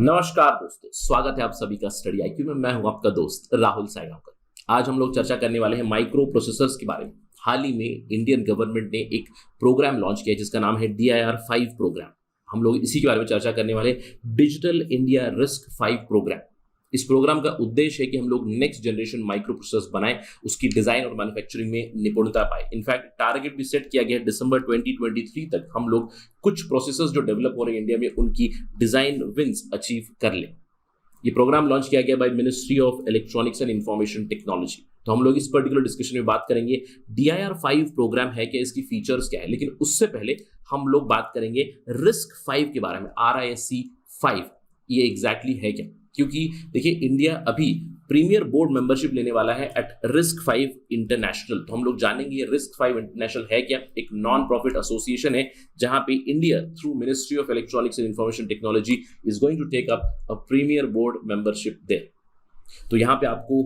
नमस्कार दोस्तों, स्वागत है आप सभी का स्टडी आईक्यू में। मैं हूं आपका दोस्त राहुल सायगांवकर। आज हम लोग चर्चा करने वाले हैं माइक्रो प्रोसेसर्स के बारे में। हाल ही में इंडियन गवर्नमेंट ने एक प्रोग्राम लॉन्च किया जिसका नाम है DIR-5 प्रोग्राम। हम लोग इसी के बारे में चर्चा करने वाले हैं, डिजिटल इंडिया RISC-5 प्रोग्राम। इस प्रोग्राम का उद्देश्य है कि हम लोग नेक्स्ट जनरेशन माइक्रो प्रोसेसर्स बनाएं, उसकी डिजाइन और मैन्युफैक्चरिंग में निपुणता पाए। इनफैक्ट टारगेट भी सेट किया गया है दिसंबर 2023 तक हम लोग कुछ प्रोसेसर्स जो डेवलप हो रहे हैं इंडिया में उनकी डिजाइन विंस अचीव कर लें। ये प्रोग्राम लॉन्च किया गया by ministry of electronics and information technology. तो हम लोग इस पर्टिकुलर डिस्कशन में बात करेंगे DIR-5 प्रोग्राम है क्या, इसकी फीचर्स क्या है। लेकिन उससे पहले हम लोग बात करेंगे RISC-5 के बारे में। RISC-5 ये एग्जैक्टली है क्या, क्योंकि देखिए इंडिया अभी प्रीमियर बोर्ड मेंबरशिप लेने वाला है एट RISC-5 इंटरनेशनल। तो हम लोग जानेंगे ये RISC-5 इंटरनेशनल है क्या। एक नॉन प्रॉफिट एसोसिएशन है जहां पे India through ministry of electronics and information technology is going to take up a premier board membership there. तो यहाँ पे आपको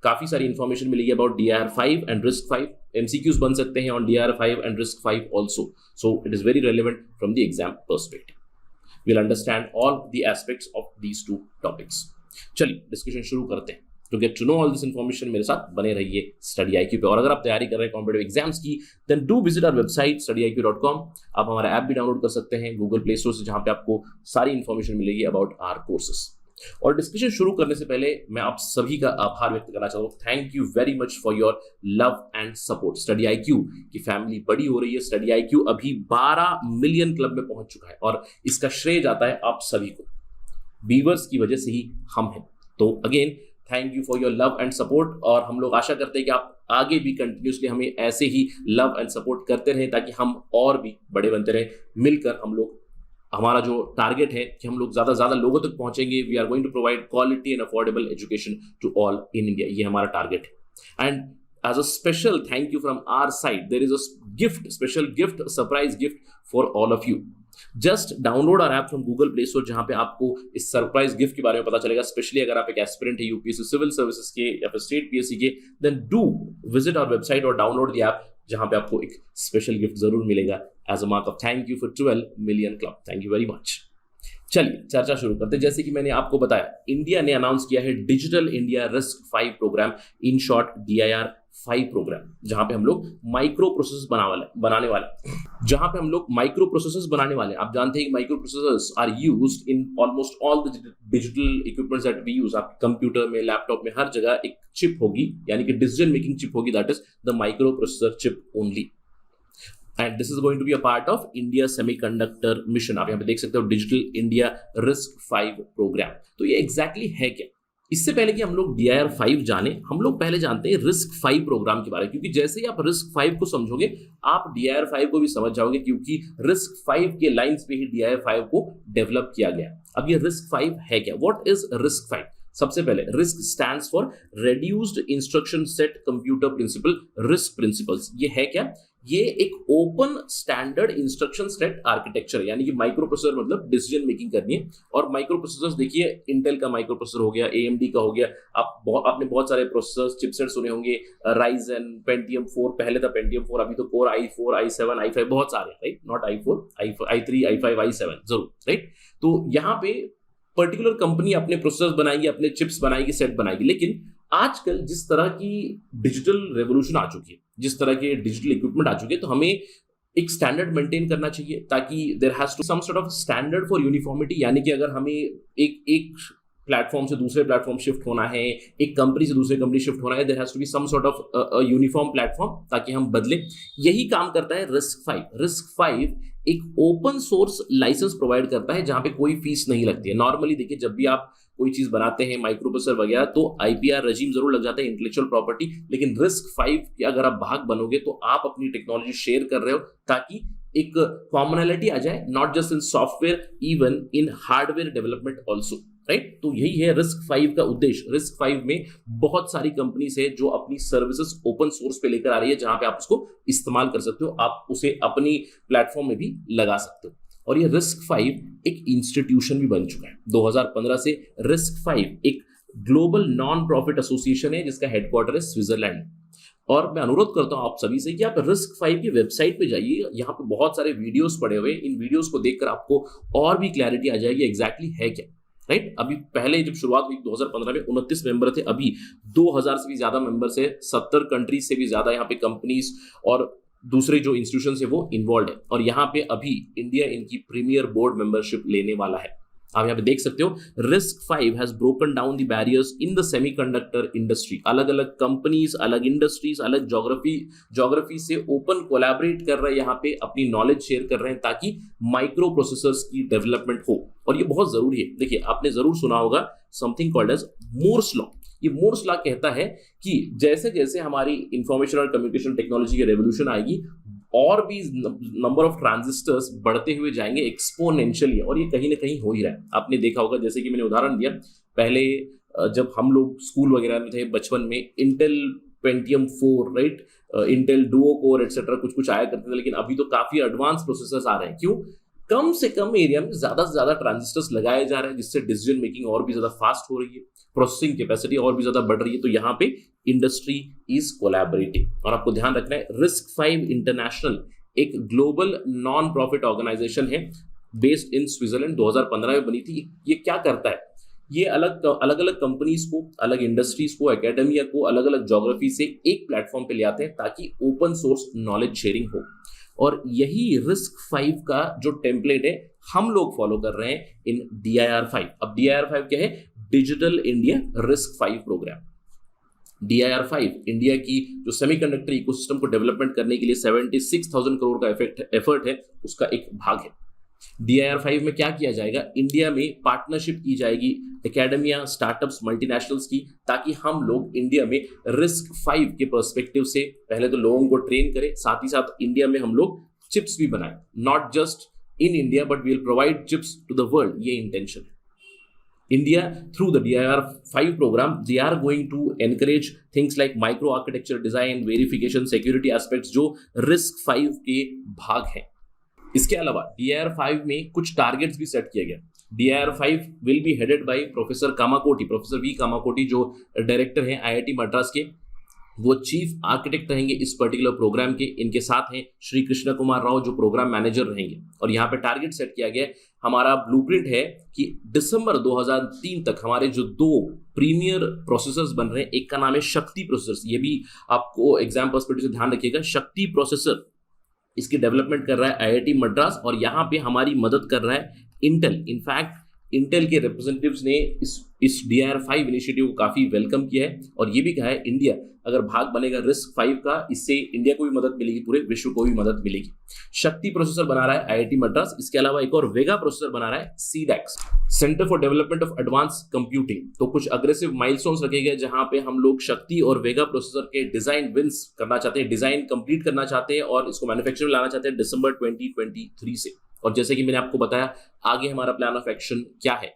काफी सारी इंफॉर्मेशन मिलेगी about DIR-5 and RISC-5। MCQs बन सकते हैं on DIR-5 and RISC-5 also, so it is very relevant from the exam perspective. We'll understand all the aspects of these two topics. चलिए डिस्कशन शुरू करते हैं। To get to know all this information मेरे साथ बने रहिए study IQ पे। और अगर आप तैयारी कर रहे हैं कॉम्पिटिटिव एग्जाम्स की, then do visit our website studyIQ.com। आप हमारा ऐप भी डाउनलोड कर सकते हैं गूगल प्ले स्टोर से, जहां पे आपको सारी इंफॉर्मेशन मिलेगी अबाउट आवर कोर्सेस। और डिस्कशन शुरू करने से पहले मैं आप सभी का आभार व्यक्त करना चाहता हूँ। Thank you very much for your love and support. Study IQ की फैमिली बड़ी हो रही है। स्टडी आईक्यू अभी 12 मिलियन क्लब में पहुंच चुका है और इसका श्रेय जाता है आप सभी को। व्यूअर्स की वजह से ही हम हैं। तो again thank you for your love and support. और हम लोग आशा करते हैं कि आप आगे भी कंटिन्यूसली हमें ऐसे ही लव एंड सपोर्ट करते रहें, ताकि हम और भी बड़े बनते रहें। मिलकर हम लोग, हमारा जो टारगेट है कि हम लोग ज्यादा लोगों तक पहुंचेंगे। We are going to provide quality and affordable education to all in India. ये हमारा टारगेट है। And as a special thank you from our side, there is a gift, special gift, surprise gift for all of you. Just download our app from Google Play Store, जहां पे आपको इस surprise gift के बारे में पता चलेगा। Specially अगर आप एक एस्पिरेंट है यूपीएससी सिविल सर्विसेज के या फिर स्टेट पीएससी के, then do visit our website और डाउनलोड द ऐप, जहां पे आपको एक स्पेशल गिफ्ट जरूर मिलेगा as a mark of thank you for 12 million club. Thank you very much. चलिए चर्चा शुरू करते हैं। जैसे कि मैंने आपको बताया, इंडिया ने अनाउंस किया है digital India RISC-5 programme, in short DIR-5 programme, जहां पे हम लोग माइक्रो प्रोसेसर्स बनाने वाले। आप जानते हैं कि microprocessors are used in almost all the digital equipments that we use. आप कंप्यूटर में, लैपटॉप में, हर जगह एक चिप होगी, यानी कि डिसीजन मेकिंग चिप होगी, that is the microprocessor chip only. And this is going to be a part of India semiconductor mission. आप यहाँ पे देख सकते हो डिजिटल इंडिया RISC-5 प्रोग्राम। तो ये एग्जैक्टली है क्या। इससे पहले कि हम लोग DIR-5 जाने, हम लोग पहले जानते हैं RISC-5 प्रोग्राम के बारे में, क्योंकि जैसे ही आप RISC-5 को समझोगे आप DIR-5 को भी समझ जाओगे, क्योंकि RISC-5 के लाइंस पे ही DIR-5 को डेवलप किया गया। अब ये RISC-5 है क्या, व्हाट इज RISC-5। सबसे पहले RISC stands for reduced instruction set computer principle, RISC principles. ये है क्या, ये एक open standard instruction set architecture है। यानी कि माइक्रो प्रोसेसर मतलब डिसीजन मेकिंग करनी है। और माइक्रो प्रोसेसर्स देखिए, इंटेल का माइक्रो प्रोसेसर हो गया, AMD का हो गया। आपने बहुत सारे प्रोसेसर्स, चिपसेट सुने होंगे, Ryzen, Pentium 4, पहले था Pentium 4, अभी तो Core i4, i7, i5 बहुत सारे, right, not i4, i3, i5, i7 जरूर, राइट। तो यहाँ पे पर्टिकुलर कंपनी अपने प्रोसेसर्स बनाएगी, अपने चिप्स बनाएगी, सेट बनाएगी। लेकिन आजकल जिस तरह की डिजिटल रेवोल्यूशन आ चुकी है, जिस तरह के डिजिटल इक्विपमेंट आ चुके हैं, तो हमें एक स्टैंडर्ड मेंटेन करना चाहिए, ताकि there has to some sort of standard for uniformity. यानी कि अगर हमें एक प्लेटफॉर्म से दूसरे प्लेटफॉर्म शिफ्ट होना है, एक कंपनी से दूसरे कंपनी शिफ्ट होना है, there has to be some sort of uniform platform, ताकि हम बदले। यही काम करता है RISC-5। RISC-5 एक ओपन सोर्स लाइसेंस प्रोवाइड करता है, जहां पे कोई फीस नहीं लगती है। नॉर्मली देखिए, जब भी आप कोई चीज बनाते हैं, माइक्रो प्रोसेसर वगैरह, तो IPR रजीम जरूर लग जाता है, इंटेलेक्चुअल प्रॉपर्टी। लेकिन RISC-5 के अगर आप भाग बनोगे तो आप अपनी टेक्नोलॉजी शेयर कर रहे हो, ताकि एक कॉमनैलिटी आ जाए, not just in software, even in hardware development also, right. तो यही है RISC-5 का उद्देश्य। RISC-5 में बहुत सारी कंपनीज है जो अपनी सर्विसेज ओपन सोर्स पे लेकर आ रही है, जहां पे आप उसको इस्तेमाल कर सकते हो, आप उसे अपनी प्लेटफॉर्म में भी लगा सकते हो। और ये RISC-5 एक इंस्टीट्यूशन भी बन चुका है। 2015 से RISC-5 एक ग्लोबल नॉन प्रॉफिट एसोसिएशन है, जिसका हेडक्वार्टर है स्विट्जरलैंड। और मैं अनुरोध करता हूं आप सभी से कि आप RISC-5 की वेबसाइट पे जाइए। यहाँ पे बहुत सारे वीडियोस पड़े हुए हैं। इन वीडियोस को देखकर आपको और भी क्लैरिटी आ जाएगी एग्जैक्टली है क्या। राइट। अभी पहले जब शुरुआत हुई 2015 में 29 मेंबर थे, अभी 2000 से भी ज्यादा मेंबर्स है, 70 कंट्रीज से भी ज्यादा यहाँ पे कंपनीज और दूसरे जो इंस्टीट्यूशन है वो इन्वॉल्व है। और यहाँ पे अभी इंडिया इनकी प्रीमियर बोर्ड मेंबरशिप लेने वाला है। आप यहाँ पे देख सकते हो, RISC-V has broken down the barriers in the semiconductor industry. अलग अलग कंपनीज, अलग इंडस्ट्रीज, अलग ज्योग्राफी से ओपन कोलैबोरेट कर रहे हैं, यहाँ पे अपनी नॉलेज शेयर कर रहे हैं ताकि माइक्रो प्रोसेसर्स की डेवलपमेंट हो। और ये बहुत जरूरी है। देखिए, आपने जरूर सुना होगा something called as Moore's law. ये मूर्स लॉ कहता है कि जैसे जैसे हमारी इंफॉर्मेशन और कम्युनिकेशन टेक्नोलॉजी की रेवोल्यूशन आएगी, और भी नंबर ऑफ ट्रांजिस्टर्स बढ़ते हुए जाएंगे एक्सपोनेंशियली, और ये कहीं ना कहीं हो ही रहा है। आपने देखा होगा, जैसे कि मैंने उदाहरण दिया, पहले जब हम लोग स्कूल वगैरह में थे बचपन में, Intel Pentium 4, right, Intel Duo core etcetera कुछ कुछ आया करते थे, लेकिन अभी तो काफी एडवांस प्रोसेसर्स आ रहे हैं। क्यों? कम से कम एरिया में ज्यादा से ज्यादा ट्रांजिस्टर्स लगाए जा रहे हैं, जिससे डिसीजन मेकिंग और भी ज्यादा फास्ट हो रही है, प्रोसेसिंग कैपेसिटी और भी ज्यादा बढ़ रही है। तो यहाँ पे इंडस्ट्री इज कोलैबोरेटिंग। और आपको ध्यान रखना है, RISC-V इंटरनेशनल एक ग्लोबल नॉन प्रॉफिट ऑर्गेनाइजेशन है, बेस्ड इन स्विट्जरलैंड, 2015 में बनी थी। ये क्या करता है? ये अलग अलग कंपनीज को, अलग इंडस्ट्रीज को, एकेडमिया को अलग अलग ज्योग्राफी से एक प्लेटफॉर्म पे ले आते हैं ताकि ओपन सोर्स नॉलेज शेयरिंग हो। और यही RISC-V का जो टेम्पलेट है हम लोग फॉलो कर रहे हैं इन DIR-5। अब DIR-5 क्या है? Digital India RISC-V programme. DIR-5 India की जो सेमीकंडक्टर इकोसिस्टम को डेवलपमेंट करने के लिए 76,000 करोड़ का एफर्ट है, उसका एक भाग है। DIR-5 में क्या किया जाएगा? इंडिया में पार्टनरशिप की जाएगी एकेडमिया, स्टार्टअप्स, मल्टीनेशनल्स की, ताकि हम लोग इंडिया में RISC-V के पर्सपेक्टिव से पहले तो लोगों को ट्रेन करें, साथ ही साथ इंडिया में हम लोग चिप्स भी बनाएं। Not just in India but we will provide chips to the world, ये इंटेंशन है। India, through the DIR-5 program, they are going to encourage things like micro architecture design, verification, security aspects, जो RISC-V के भाग हैं। इसके अलावा DIR-5 में कुछ टारगेट्स भी सेट किया गया। DIR-5 will be headed by professor Kamakoti, professor V Kamakoti, जो डायरेक्टर हैं IIT मद्रास के। वो चीफ आर्किटेक्ट रहेंगे इस पर्टिकुलर प्रोग्राम के। इनके साथ हैं श्री कृष्ण कुमार राव, जो प्रोग्राम मैनेजर रहेंगे। और यहाँ पे टारगेट सेट किया गया है, हमारा ब्लूप्रिंट है कि दिसंबर 2003 तक हमारे जो 2 प्रीमियर प्रोसेसर्स बन रहे हैं, एक का नाम है शक्ति प्रोसेसर्स। ये भी आपको एग्जाम पर्सपेक्टिव से ध्यान रखिएगा, शक्ति प्रोसेसर इसकी डेवलपमेंट कर रहा है IIT मद्रास, और यहाँ पे हमारी मदद कर रहा है इंटेल। इनफैक्ट इंटेल के रिप्रेजेंटेटिव्स ने इस DIR-5 इनिशिएटिव को काफी वेलकम किया है, और ये भी कहा है इंडिया अगर भाग बनेगा RISC-V का, इससे इंडिया को भी मदद मिलेगी, पूरे विश्व को भी मदद मिलेगी। शक्ति प्रोसेसर बना रहा है IIT मद्रास। इसके अलावा एक और वेगा प्रोसेसर बना रहा है CDAX, centre for development of advance computing. तो कुछ अग्रेसिव माइलस्टोन्स रखे गए जहां पे हम लोग शक्ति और वेगा प्रोसेसर के डिजाइन विंस करना चाहते हैं, डिजाइन कंप्लीट करना चाहते हैं, और इसको मैन्युफैक्चर में लाना चाहते हैं दिसंबर 2023 से। और जैसे कि मैंने आपको बताया, आगे हमारा प्लान ऑफ एक्शन क्या है।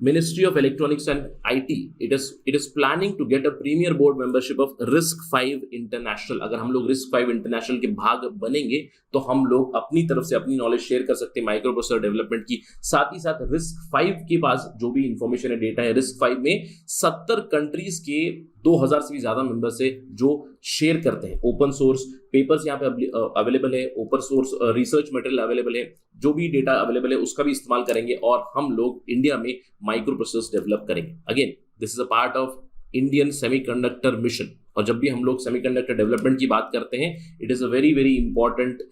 Ministry of Electronics and IT, it is planning to get a premier board membership of RISC-V International। अगर हम लोग RISC-V International के भाग बनेंगे तो हम लोग अपनी तरफ से अपनी नॉलेज शेयर कर सकते हैं माइक्रो प्रोसेसर डेवलपमेंट की। साथ ही साथ RISC-V के पास जो भी इंफॉर्मेशन है, डेटा है, RISC-V में 70 कंट्रीज के 2000 से भी ज्यादा मेंबर्स है जो शेयर करते हैं। ओपन सोर्स पेपर्स यहाँ पे अवेलेबल है, open source research material available है, जो भी डेटा अवेलेबल है उसका भी इस्तेमाल करेंगे, और हम लोग इंडिया में माइक्रो प्रोसेसर्स डेवलप करेंगे। Again, this is a part of Indian semiconductor mission. और जब भी हम लोग सेमीकंडक्टर डेवलपमेंट की बात करते हैं, it is a very very important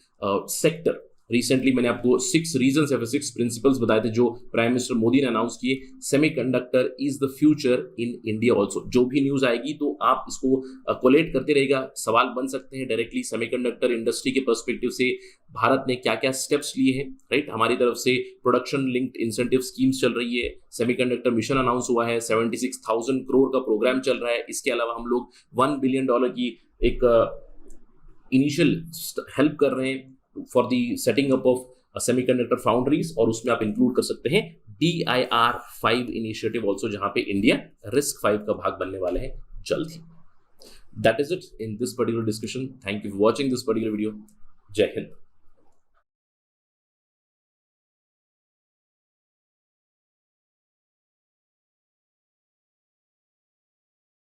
sector. Recently मैंने आपको 6 रीजंस या 6 प्रिंसिपल्स बताए थे जो प्राइम मिनिस्टर मोदी ने अनाउंस किए। Semiconductor is the future in India also. जो भी न्यूज आएगी तो आप इसको कोलेट करते रहेगा। सवाल बन सकते हैं डायरेक्टली सेमीकंडक्टर इंडस्ट्री के पर्सपेक्टिव से भारत ने क्या क्या स्टेप्स लिए हैं, राइट। हमारी तरफ से प्रोडक्शन लिंक्ड इंसेंटिव स्कीम्स चल रही है, सेमीकंडक्टर मिशन अनाउंस हुआ है, 76,000 करोड़ का प्रोग्राम चल रहा है। इसके अलावा हम लोग $1 बिलियन की एक इनिशियल हेल्प कर रहे हैं for the setting up of semiconductor foundries, और उसमें आप इंक्लूड कर सकते हैं DIR-5 इनिशिएटिव ऑल्सो, जहां पे इंडिया RISC-V का भाग बनने वाले हैं जल्द ही। That is it in this particular discussion. Thank you for watching this particular video. जय हिंद।